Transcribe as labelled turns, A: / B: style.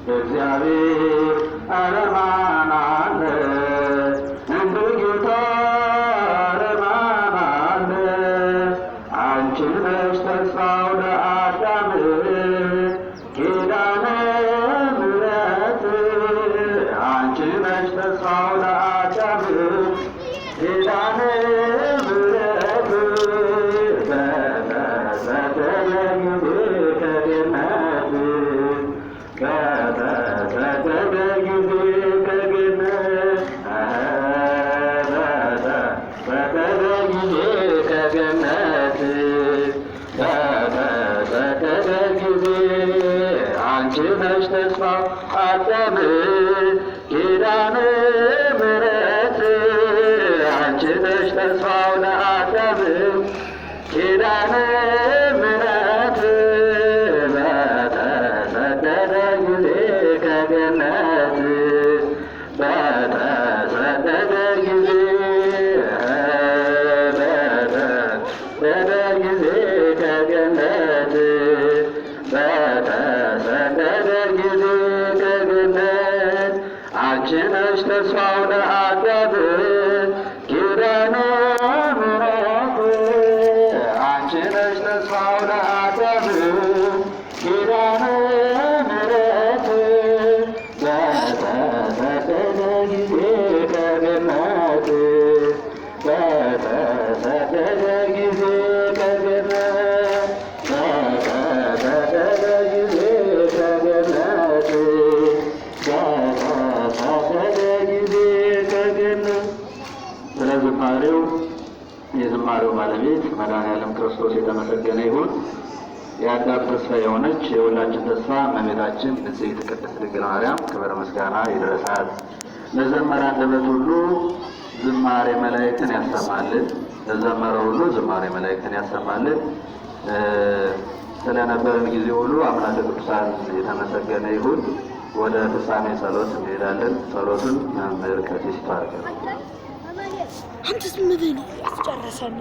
A: እግዚአብሔር አረማን አለ እንደ ጌታ አረማን አለ። አንቺ ነሽ ተስፋው ለአዳም ኪዳነ ምሕረት አንቺ ነሽ ተስፋው ለአዳም ኪዳነ ምሕረት በተሰደደ ጊዜ ከገነት በተሰደደ ጊዜ ከገነት በተሰደደ ጊዜ ከገነት በተሰደደ ጊዜ አንቺ ነሽ ተስፋው አዳም ኪዳነ ምሕረት አንቺ ነሽ ተስፋው ለአዳም ኪዳነ ምሕረት በተሰደደ ጊዜ ከገነት በተሰደደ ጊዜ በተሰደደ ጊዜ ከገነት በተሰደደ ጊዜ ከገነት አንቺ ነሽ ተስፋው ለአዳም ኪዳነ ምሕረት አንቺ ነሽ ተስፋው ለአዳም ኪዳነ ምሕረት በተሰደደ ጊዜ ከገነት በተሰደደ ጊዜ ከገነት በተሰደደ ጊዜ ከገነት በተሰደደ ጊዜ ከገነት። ስለ ዝማሬው የዝማሬው ባለቤት መድኃኔዓለም ክርስቶስ የተመሰገነ ይሁን። የአዳም ተስፋ የሆነች የሁላችን ተስፋ እመቤታችን ንጽሕት ቅድስት ድንግል ማርያም ክብር ምስጋና ይድረሳት። ለዘመረ አንደበት ሁሉ ዝማሬ መላእክትን ያሰማልን። ለዘመረ ሁሉ ዝማሬ መላእክትን ያሰማልን። ስለነበረን ጊዜ ሁሉ አምላከ ቅዱሳን የተመሰገነ ይሁን። ወደ ፍጻሜ ጸሎት እንሄዳለን። ጸሎቱን መምህር ቀሲስ ይባርካል።
B: አንተ ዝም በል፣ አስጨረሰን።